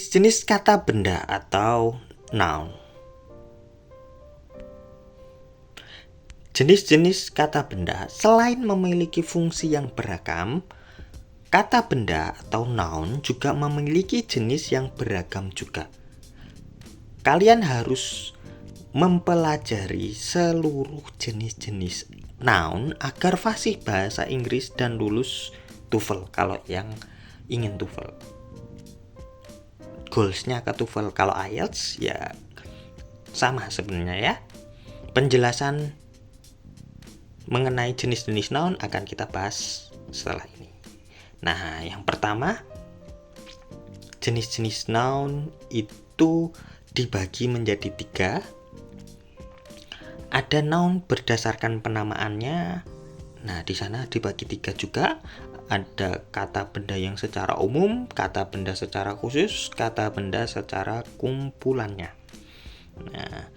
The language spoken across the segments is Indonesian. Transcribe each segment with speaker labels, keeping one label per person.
Speaker 1: Jenis-jenis kata benda atau noun. Jenis-jenis kata benda selain memiliki fungsi yang beragam, kata benda atau noun juga memiliki jenis yang beragam juga. Kalian harus mempelajari seluruh jenis-jenis noun agar fasih bahasa Inggris dan lulus TOEFL kalau yang ingin TOEFL. Goalsnya ke TOEFL. Kalau IELTS ya sama sebenarnya ya. Penjelasan mengenai jenis-jenis noun akan kita bahas setelah ini. Nah, yang pertama, jenis-jenis noun itu dibagi menjadi 3. Ada noun berdasarkan penamaannya. Nah, di sana dibagi 3 juga. Ada kata benda yang secara umum, kata benda secara khusus, kata benda secara kumpulannya. Nah,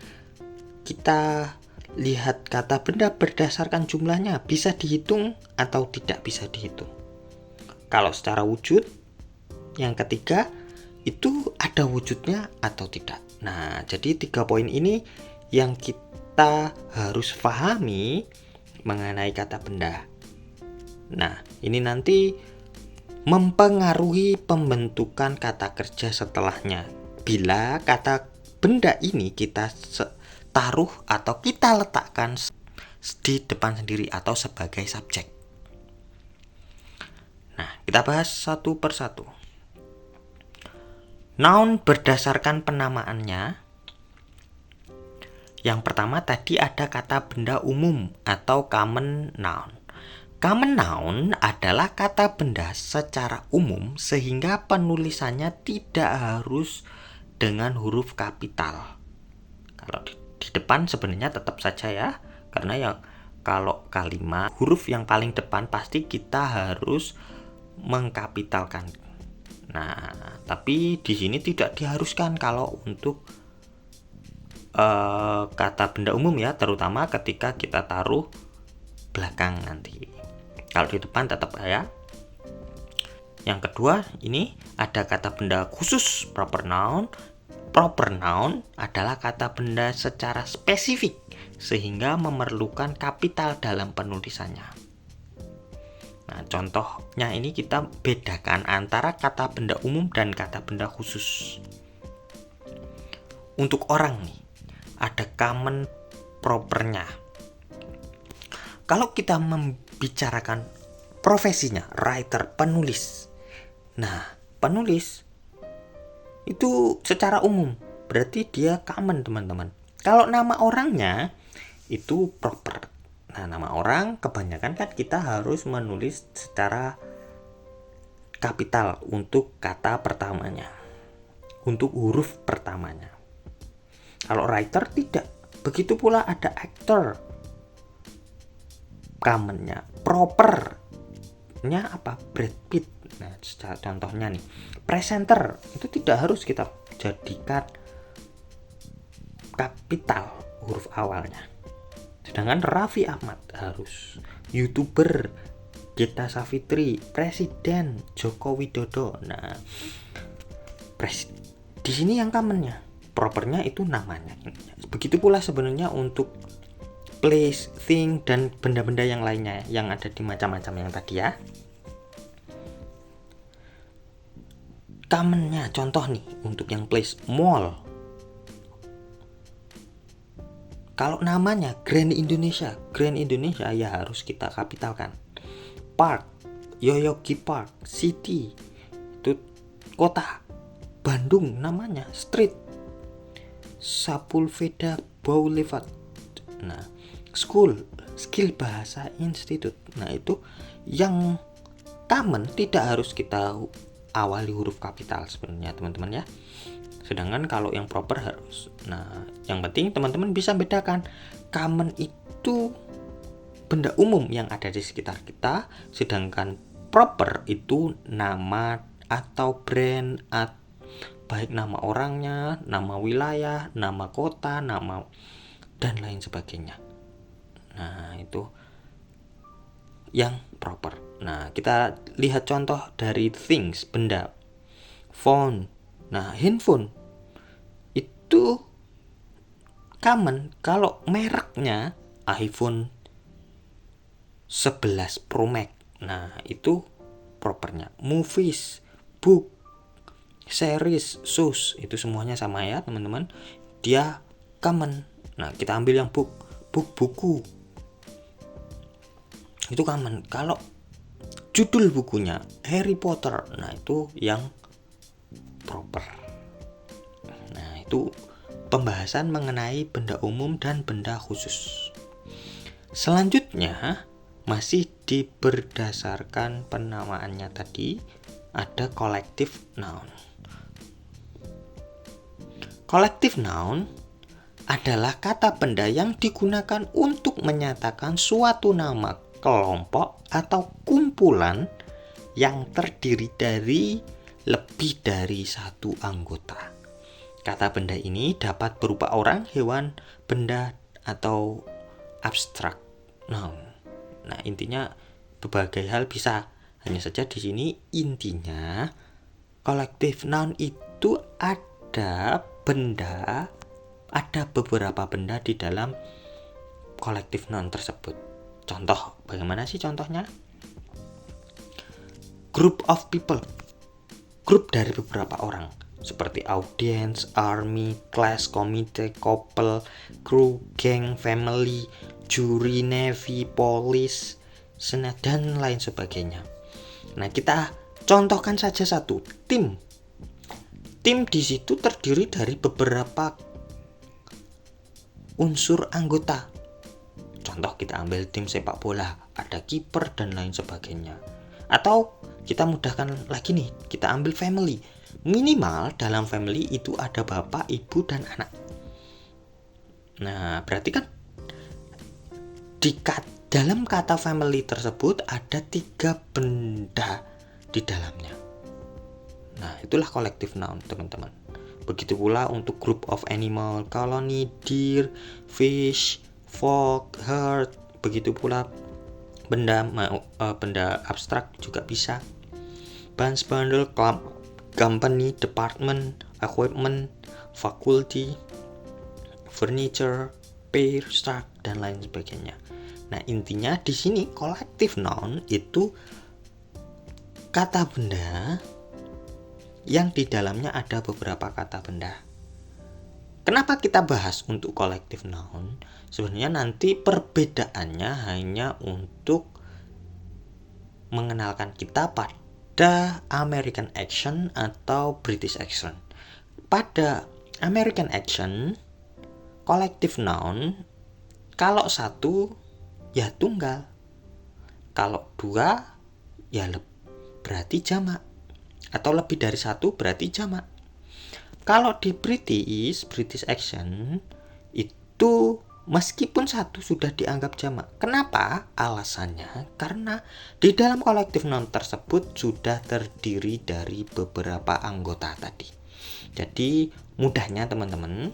Speaker 1: kita lihat kata benda berdasarkan jumlahnya, bisa dihitung atau tidak bisa dihitung. Kalau secara wujud, yang ketiga, itu ada wujudnya atau tidak. Nah, jadi 3 poin ini yang kita harus pahami mengenai kata benda. Nah, ini nanti mempengaruhi pembentukan kata kerja setelahnya. Bila kata benda ini kita taruh atau kita letakkan di depan sendiri atau sebagai subjek. Nah, kita bahas satu persatu. Noun berdasarkan penamaannya. Yang pertama tadi ada kata benda umum atau common noun. Common noun adalah kata benda secara umum sehingga penulisannya tidak harus dengan huruf kapital. Kalau di depan sebenarnya tetap saja ya, karena yang kalau kalimat huruf yang paling depan pasti kita harus mengkapitalkan. Nah, tapi di sini tidak diharuskan kalau untuk kata benda umum ya, terutama ketika kita taruh belakang nanti. Kalau di depan tetap ya. Yang kedua, ini ada kata benda khusus, proper noun. Proper noun adalah kata benda secara spesifik sehingga memerlukan kapital dalam penulisannya. Nah, contohnya ini kita bedakan antara kata benda umum dan kata benda khusus. Untuk orang nih, ada common propernya. Kalau kita membicarakan profesinya, writer, penulis. Nah, penulis itu secara umum, berarti dia common, teman-teman. Kalau nama orangnya itu proper. Nah, nama orang kebanyakan kan kita harus menulis secara kapital untuk kata pertamanya, untuk huruf pertamanya. Kalau writer tidak. Begitu pula ada actor. Commonnya, propernya apa? Brad Pitt. Nah, contohnya nih, presenter itu tidak harus kita jadikan kapital huruf awalnya. Sedangkan Raffi Ahmad harus. YouTuber Gita Savitri, Presiden Joko Widodo. Nah, di sini yang commonnya, propernya itu namanya. Begitu pula sebenarnya untuk place, thing, dan benda-benda yang lainnya yang ada di macam-macam yang tadi ya. Commonnya contoh nih untuk yang place, mall. Kalau namanya Grand Indonesia ya harus kita kapitalkan. Park, Yoyogi Park, City, itu kota. Bandung namanya street, Sepulveda Boulevard. Nah, school, skill bahasa institute. Nah, itu yang common tidak harus kita awali huruf kapital sebenarnya, teman-teman ya. Sedangkan kalau yang proper harus. Nah, yang penting teman-teman bisa bedakan. Common itu benda umum yang ada di sekitar kita, sedangkan proper itu nama atau brand, baik nama orangnya, nama wilayah, nama kota, nama dan lain sebagainya. Nah, itu yang proper. Nah, kita lihat contoh dari things, benda. Phone, Nah, handphone itu common kalau mereknya iPhone 11 Pro Max. Nah, itu propernya. Movies, book, series, shows, itu semuanya sama ya teman-teman. Dia common. Nah, kita ambil yang book buku. Itu common. Kalau judul bukunya Harry Potter, nah itu yang proper. Nah, itu pembahasan mengenai benda umum dan benda khusus. Selanjutnya masih berdasarkan penamaannya tadi, ada collective noun. Collective noun adalah kata benda yang digunakan untuk menyatakan suatu nama kelompok atau kumpulan yang terdiri dari lebih dari satu anggota. Kata benda ini dapat berupa orang, hewan, benda, atau abstrak noun. Nah, intinya berbagai hal bisa. Hanya saja di sini intinya collective noun itu ada beberapa benda di dalam collective noun tersebut. Contoh, bagaimana sih contohnya? Group of people, grup dari beberapa orang, seperti audience, army, class, committee, couple, crew, gang, family, jury, navy, police, senat, dan lain sebagainya. Nah, kita contohkan saja satu, tim. Tim di situ terdiri dari beberapa unsur anggota. Contoh, kita ambil tim sepak bola, ada kiper dan lain sebagainya. Atau kita mudahkan lagi nih, kita ambil family. Minimal dalam family itu ada bapak, ibu, dan anak. Nah, berarti kan dalam kata family tersebut ada 3 benda di dalamnya. Nah, itulah collective noun, teman-teman. Begitu pula untuk group of animal, colony, deer, fish, frog, herd. Begitu pula benda abstrak juga bisa. Bunch, bundle, company, department, equipment, faculty, furniture, pair, struct, dan lain sebagainya. Nah, intinya di sini collective noun itu kata benda yang di dalamnya ada beberapa kata benda. Kenapa kita bahas untuk collective noun? Sebenarnya nanti perbedaannya hanya untuk mengenalkan kita pada American accent atau British accent. Pada American accent, collective noun kalau satu ya tunggal, kalau dua ya berarti jamak, atau lebih dari satu berarti jamak. Kalau di British accent itu meskipun satu sudah dianggap jamak. Kenapa? Alasannya karena di dalam collective noun tersebut sudah terdiri dari beberapa anggota tadi. Jadi mudahnya teman-teman,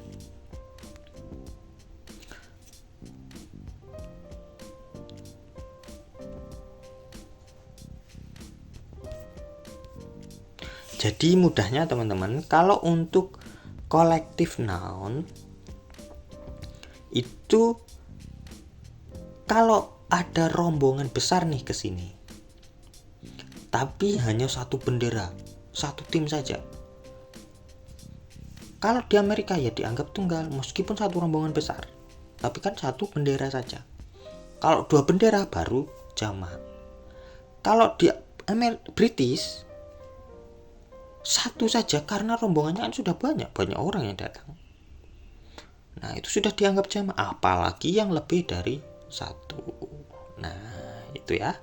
Speaker 1: kalau untuk collective noun itu kalau ada rombongan besar nih ke sini, tapi hanya satu bendera, satu tim saja. Kalau di Amerika ya dianggap tunggal, meskipun satu rombongan besar, tapi kan satu bendera saja. Kalau 2 bendera baru jamak. Kalau di British satu saja karena rombongannya kan sudah banyak orang yang datang. Nah, itu sudah dianggap jamak, apalagi yang lebih dari satu. Nah, itu ya.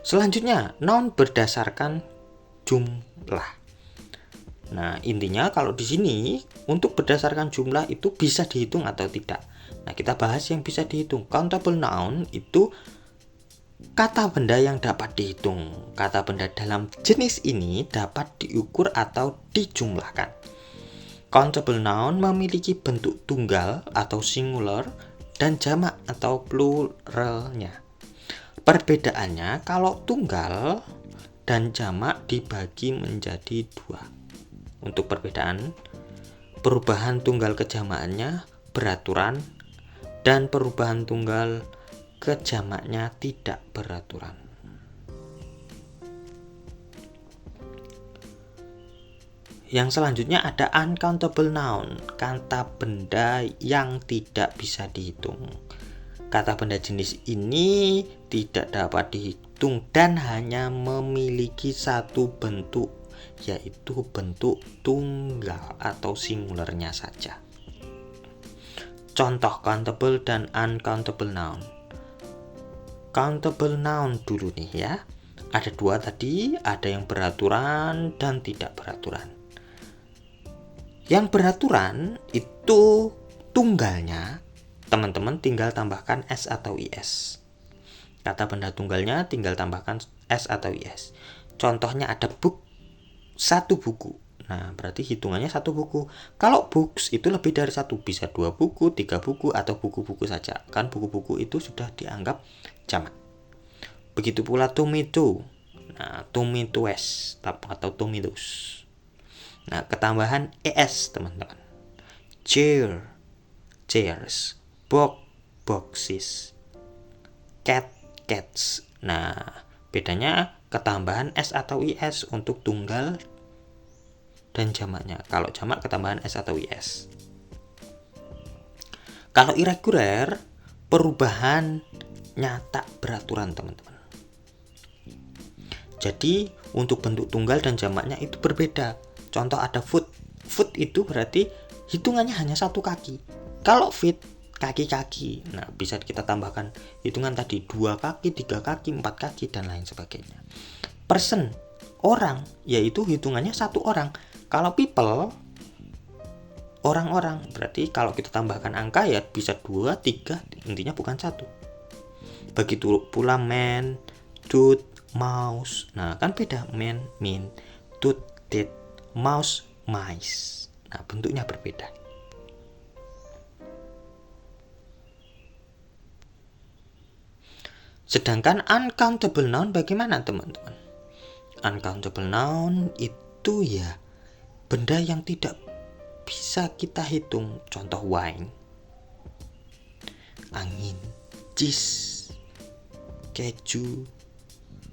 Speaker 1: Selanjutnya, noun berdasarkan jumlah. Nah, intinya kalau di sini untuk berdasarkan jumlah itu bisa dihitung atau tidak. Nah, kita bahas yang bisa dihitung. Countable noun itu kata benda yang dapat dihitung. Kata benda dalam jenis ini dapat diukur atau dijumlahkan. Countable noun memiliki bentuk tunggal atau singular dan jamak atau pluralnya. Perbedaannya, kalau tunggal dan jamak dibagi menjadi dua. Untuk perubahan tunggal ke jamaknya beraturan dan perubahan tunggal ke jamaknya tidak beraturan. Yang selanjutnya ada uncountable noun, kata benda yang tidak bisa dihitung. Kata benda jenis ini tidak dapat dihitung dan hanya memiliki satu bentuk, yaitu bentuk tunggal atau singularnya saja. Contoh countable dan uncountable noun. Countable noun dulu nih ya. Ada dua tadi, ada yang beraturan dan tidak beraturan. Yang beraturan itu tunggalnya, teman-teman tinggal tambahkan S atau IS. Kata benda tunggalnya tinggal tambahkan S atau IS. Contohnya ada book, satu buku. Nah, berarti hitungannya satu buku. Kalau books itu lebih dari satu, bisa 2 buku, 3 buku, atau buku-buku saja. Kan buku-buku itu sudah dianggap jamak. Begitu pula tomato. Nah, tomatoes atau tomatoes. Nah, ketambahan ES, teman-teman. Chair, chairs. Box, boxes. Cat, cats. Nah, bedanya ketambahan S atau IS untuk tunggal dan jamaknya. Kalau jamak ketambahan S atau IS. Kalau irregular, perubahannya tak beraturan, teman-teman. Jadi, untuk bentuk tunggal dan jamaknya itu berbeda. Contoh ada foot. Foot itu berarti hitungannya hanya satu kaki. Kalau feet, kaki-kaki. Nah, bisa kita tambahkan hitungan tadi 2 kaki, 3 kaki, 4 kaki, dan lain sebagainya. Person, orang, yaitu hitungannya satu orang. Kalau people, orang-orang. Berarti kalau kita tambahkan angka ya bisa 2, 3, intinya bukan satu. Begitu pula man, tooth, mouse. Nah, kan beda. Man, mean, tooth, teeth, mouse, mice. Nah, bentuknya berbeda. Sedangkan uncountable noun bagaimana, teman-teman? Uncountable noun itu ya benda yang tidak bisa kita hitung. Contoh wine, angin, cheese, keju,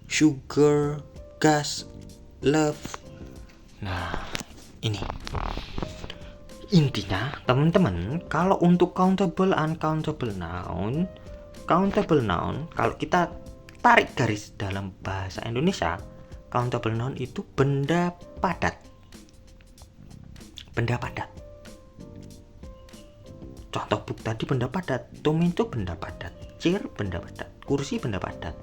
Speaker 1: sugar, gas, love. Nah, ini intinya, teman-teman, kalau untuk countable, uncountable noun, countable noun, kalau kita tarik garis dalam bahasa Indonesia, countable noun itu benda padat. Benda padat. Contoh book tadi benda padat, tomato benda padat, chair benda padat, kursi benda padat,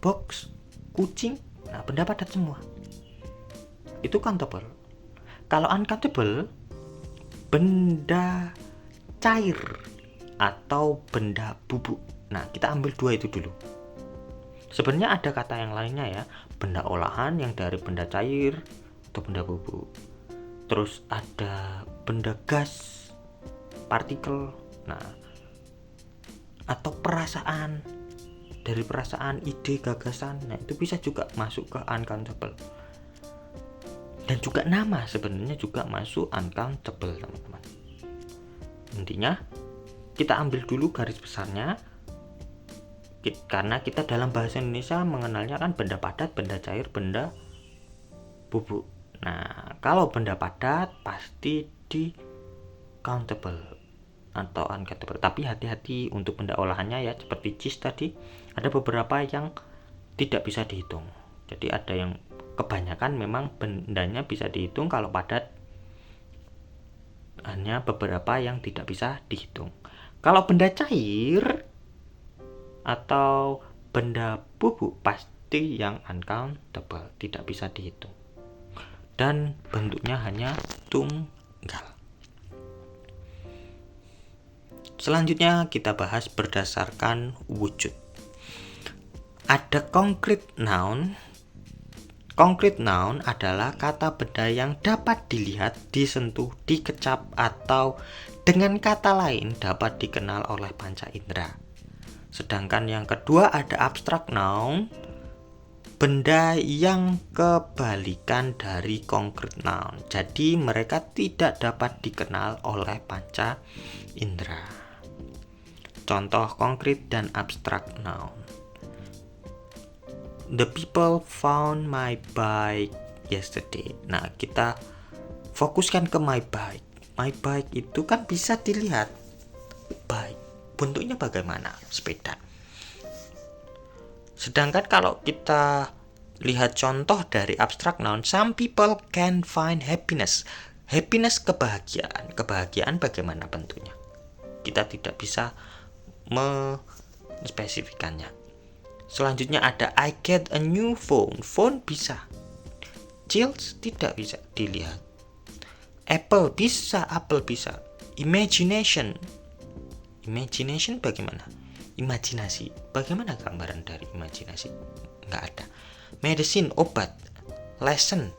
Speaker 1: box, kucing, nah benda padat semua. Itu countable. Kalau uncountable, benda cair atau benda bubuk. Nah, kita ambil dua itu dulu. Sebenarnya ada kata yang lainnya ya, benda olahan yang dari benda cair atau benda bubuk. Terus ada benda gas, partikel. Nah, atau perasaan, dari perasaan, ide, gagasan. Nah, itu bisa juga masuk ke uncountable. Dan juga nama sebenarnya juga masuk uncountable, teman-teman. Intinya kita ambil dulu garis besarnya, karena kita dalam bahasa Indonesia mengenalnya kan benda padat, benda cair, benda bubuk. Nah, kalau benda padat pasti di countable atau uncountable. Tapi hati-hati untuk benda olahannya ya, seperti cheese tadi, ada beberapa yang tidak bisa dihitung. Jadi ada yang kebanyakan memang bendanya bisa dihitung, kalau padat hanya beberapa yang tidak bisa dihitung. Kalau benda cair atau benda bubuk pasti yang uncountable, tidak bisa dihitung. Dan bentuknya hanya tunggal. Selanjutnya kita bahas berdasarkan wujud. Ada concrete noun. Concrete noun adalah kata benda yang dapat dilihat, disentuh, dikecap, atau dengan kata lain dapat dikenal oleh panca indera. Sedangkan yang kedua ada abstract noun. benda yang kebalikan dari concrete noun. Jadi mereka tidak dapat dikenal oleh panca indera. Contoh konkret dan abstrak noun. The people found my bike yesterday. Nah, kita fokuskan ke my bike. My bike itu kan bisa dilihat. Bike, bentuknya bagaimana? Sepeda. Sedangkan kalau kita lihat contoh dari abstrak noun, some people can find happiness. Happiness, kebahagiaan. Kebahagiaan bagaimana bentuknya? Kita tidak bisa menspesifikannya. Selanjutnya ada I get a new phone. Phone bisa. Chills tidak bisa dilihat. Apple bisa, apple bisa. Imagination. Imagination bagaimana? Imajinasi. Bagaimana gambaran dari imajinasi? Nggak ada. Medicine, obat. Lesson,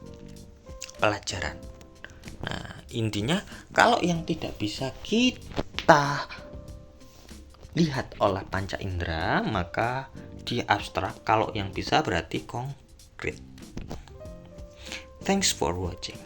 Speaker 1: pelajaran. Nah, intinya kalau yang tidak bisa kita lihat oleh panca indera, maka dia abstrak. Kalau yang bisa berarti konkret. Thanks for watching.